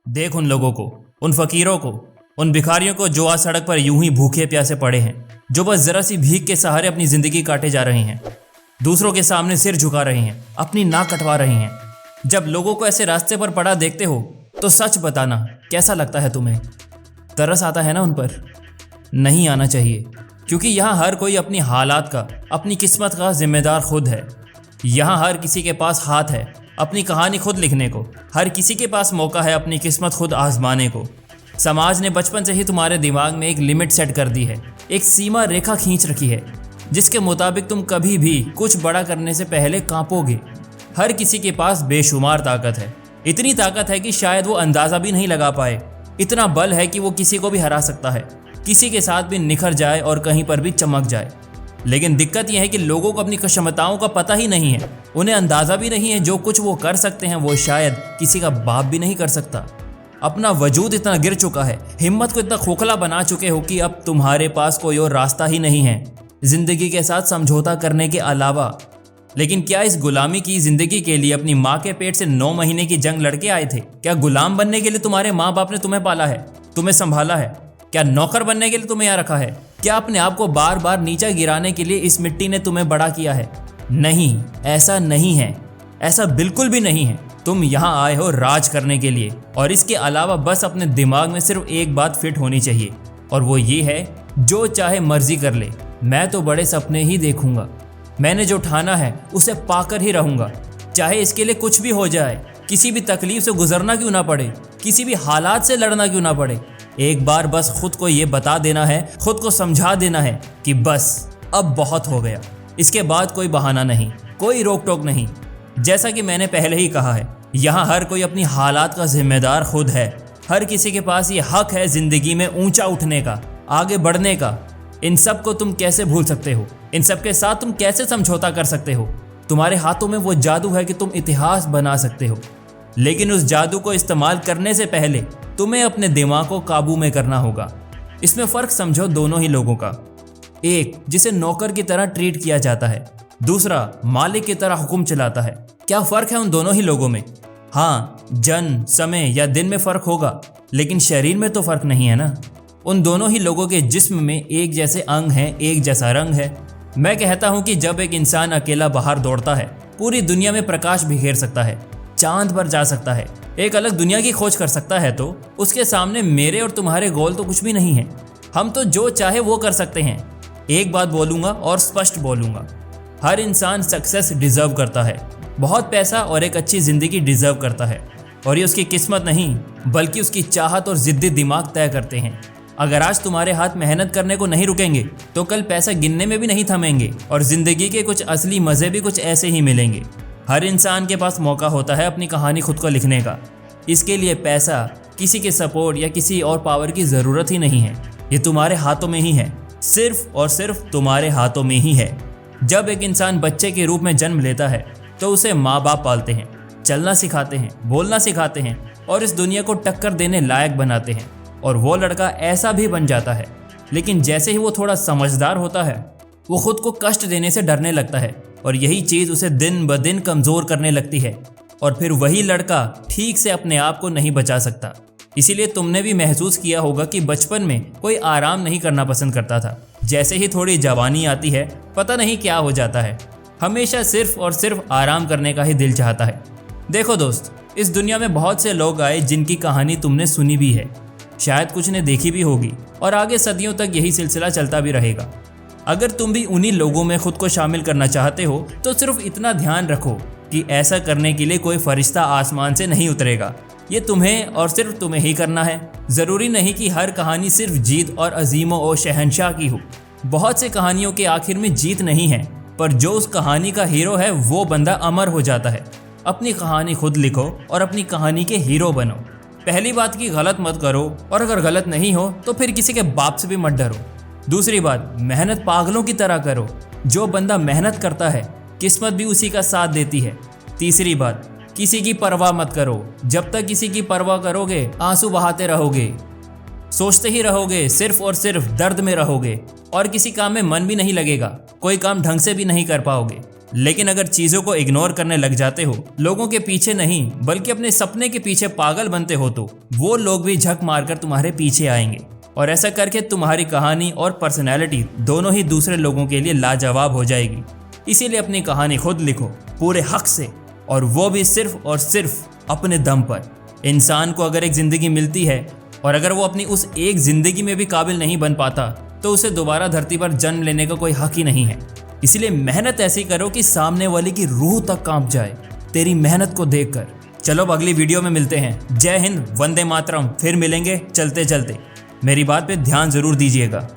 देख उन लोगों को, उन फकीरों को, उन भिखारियों को जो आज सड़क पर यूं ही भूखे प्यासे पड़े हैं, जो बस जरा सी भीख के सहारे अपनी जिंदगी काटे जा रहे हैं, दूसरों के सामने सिर झुका रहे हैं, अपनी नाक कटवा रहे हैं। जब लोगों को ऐसे रास्ते पर पड़ा देखते हो तो सच बताना, कैसा लगता है तुम्हें? तरस आता है ना उन पर? नहीं आना चाहिए, क्योंकि यहाँ हर कोई अपनी हालात का, अपनी किस्मत का जिम्मेदार खुद है। यहाँ हर किसी के पास हाथ है अपनी कहानी खुद लिखने को, हर किसी के पास मौका है अपनी किस्मत खुद आजमाने को। समाज ने बचपन से ही तुम्हारे दिमाग में एक लिमिट सेट कर दी है, एक सीमा रेखा खींच रखी है, जिसके मुताबिक तुम कभी भी कुछ बड़ा करने से पहले कांपोगे। हर किसी के पास बेशुमार ताकत है, इतनी ताकत है कि शायद वो अंदाज़ा भी नहीं लगा पाए। इतना बल है कि वो किसी को भी हरा सकता है, किसी के साथ भी निखर जाए और कहीं पर भी चमक जाए। लेकिन दिक्कत यह है कि लोगों को अपनी क्षमताओं का पता ही नहीं है, उन्हें अंदाज़ा भी नहीं है जो कुछ वो कर सकते हैं वो शायद किसी का बाप भी नहीं कर सकता। अपना वजूद इतना गिर चुका है, हिम्मत को इतना खोखला बना चुके हो कि अब तुम्हारे पास कोई और रास्ता ही नहीं है जिंदगी के साथ समझौता करने के अलावा। लेकिन क्या इस गुलामी की जिंदगी के लिए अपनी माँ के पेट से 9 महीने की जंग लड़के आए थे? क्या गुलाम बनने के लिए तुम्हारे माँ बाप ने तुम्हें पाला है, तुम्हें संभाला है? क्या नौकर बनने के लिए तुम्हें यहाँ रखा है? क्या अपने आप को बार बार नीचा गिराने के लिए इस मिट्टी ने तुम्हें बड़ा किया है? नहीं, ऐसा नहीं है, ऐसा बिल्कुल भी नहीं है। तुम यहाँ आए हो राज करने के लिए, और इसके अलावा बस अपने दिमाग में सिर्फ एक बात फिट होनी चाहिए, और वो ये है, जो चाहे मर्जी कर ले, मैं तो बड़े सपने ही देखूंगा। मैंने जो ठाना है उसे पाकर ही रहूंगा, चाहे इसके लिए कुछ भी हो जाए, किसी भी तकलीफ से गुजरना क्यों ना पड़े, किसी भी हालात से लड़ना क्यों ना पड़े। एक बार बस खुद को ये बता देना है, खुद को समझा देना है कि बस अब बहुत हो गया, इसके बाद कोई बहाना नहीं, कोई रोक टोक नहीं। जैसा कि मैंने पहले ही कहा है, यहाँ हर कोई अपनी हालात का जिम्मेदार खुद है। हर किसी के पास ये हक है जिंदगी में ऊंचा उठने का, आगे बढ़ने का। इन सब को तुम कैसे भूल सकते हो? इन सब के साथ तुम कैसे समझौता कर सकते हो? तुम्हारे हाथों में वो जादू है कि तुम इतिहास बना सकते हो, लेकिन उस जादू को इस्तेमाल करने से पहले तुम्हें अपने दिमाग को काबू में करना होगा। इसमें फ़र्क समझो दोनों ही लोगों का। एक जिसे नौकर की तरह ट्रीट किया जाता है, दूसरा मालिक की तरह हुक्म चलाता है। क्या फ़र्क है उन दोनों ही लोगों में? हाँ, जन्म, समय या दिन में फ़र्क होगा, लेकिन शरीर में तो फ़र्क नहीं है ना। उन दोनों ही लोगों के जिस्म में एक जैसे अंग हैं, एक जैसा रंग है। मैं कहता हूँ कि जब एक इंसान अकेला बाहर दौड़ता है, पूरी दुनिया में प्रकाश बिखेर सकता है, चांद पर जा सकता है, एक अलग दुनिया की खोज कर सकता है, तो उसके सामने मेरे और तुम्हारे गोल तो कुछ भी नहीं है। हम तो जो चाहे वो कर सकते हैं। एक बात बोलूँगा और स्पष्ट बोलूँगा, हर इंसान सक्सेस डिज़र्व करता है, बहुत पैसा और एक अच्छी ज़िंदगी डिज़र्व करता है, और ये उसकी किस्मत नहीं बल्कि उसकी चाहत और ज़िद्दी दिमाग तय करते हैं। अगर आज तुम्हारे हाथ मेहनत करने को नहीं रुकेंगे तो कल पैसा गिनने में भी नहीं थमेंगे, और ज़िंदगी के कुछ असली मज़े भी कुछ ऐसे ही मिलेंगे। हर इंसान के पास मौका होता है अपनी कहानी खुद को लिखने का। इसके लिए पैसा, किसी के सपोर्ट या किसी और पावर की ज़रूरत ही नहीं है। ये तुम्हारे हाथों में ही है, सिर्फ और सिर्फ तुम्हारे हाथों में ही है। जब एक इंसान बच्चे के रूप में जन्म लेता है तो उसे माँ बाप पालते हैं, चलना सिखाते हैं, बोलना सिखाते हैं, और इस दुनिया को टक्कर देने लायक बनाते हैं, और वो लड़का ऐसा भी बन जाता है। लेकिन जैसे ही वो थोड़ा समझदार होता है, वो खुद को कष्ट देने से डरने लगता है, और यही चीज़ उसे दिन ब दिन कमज़ोर करने लगती है, और फिर वही लड़का ठीक से अपने आप को नहीं बचा सकता। इसीलिए तुमने भी महसूस किया होगा कि बचपन में कोई आराम नहीं करना पसंद करता था। जैसे ही थोड़ी जवानी आती है, पता नहीं क्या हो जाता है, हमेशा सिर्फ और सिर्फ आराम करने का ही दिल चाहता है। देखो दोस्त, इस दुनिया में बहुत से लोग आए जिनकी कहानी तुमने सुनी भी है, शायद कुछ ने देखी भी होगी, और आगे सदियों तक यही सिलसिला चलता भी रहेगा। अगर तुम भी उन्हीं लोगों में खुद को शामिल करना चाहते हो तो सिर्फ इतना ध्यान रखो कि ऐसा करने के लिए कोई फरिश्ता आसमान से नहीं उतरेगा। ये तुम्हें और सिर्फ तुम्हें ही करना है। ज़रूरी नहीं कि हर कहानी सिर्फ जीत और अजीमों और शहंशाह की हो। बहुत से कहानियों के आखिर में जीत नहीं है, पर जो उस कहानी का हीरो है वो बंदा अमर हो जाता है। अपनी कहानी खुद लिखो और अपनी कहानी के हीरो बनो। पहली बात की गलत मत करो, और अगर गलत नहीं हो तो फिर किसी के बाप से भी मत डरो। दूसरी बात, मेहनत पागलों की तरह करो। जो बंदा मेहनत करता है, किस्मत भी उसी का साथ देती है। तीसरी बात, किसी की परवाह मत करो। जब तक किसी की परवाह करोगे, आंसू बहाते रहोगे, सोचते ही रहोगे, सिर्फ और सिर्फ दर्द में रहोगे, और किसी काम में मन भी नहीं लगेगा, कोई काम ढंग से भी नहीं कर पाओगे। लेकिन अगर चीजों को इग्नोर करने लग जाते हो, लोगों के पीछे नहीं बल्कि अपने सपने के पीछे पागल बनते हो, तो वो लोग भी झक मारकर तुम्हारे पीछे आएंगे और ऐसा करके तुम्हारी कहानी और पर्सनैलिटी दोनों ही दूसरे लोगों के लिए लाजवाब हो जाएगी। इसीलिए अपनी कहानी खुद लिखो पूरे हक से, और वो भी सिर्फ और सिर्फ अपने दम पर। इंसान को अगर एक जिंदगी मिलती है और अगर वो अपनी उस एक जिंदगी में भी काबिल नहीं बन पाता, तो उसे दोबारा धरती पर जन्म लेने का कोई हक ही नहीं है। इसलिए मेहनत ऐसी करो कि सामने वाले की रूह तक कांप जाए तेरी मेहनत को देखकर। चलो अब अगली वीडियो में मिलते हैं। जय हिंद, वंदे मातरम। फिर मिलेंगे चलते चलते। मेरी बात पे ध्यान जरूर दीजिएगा।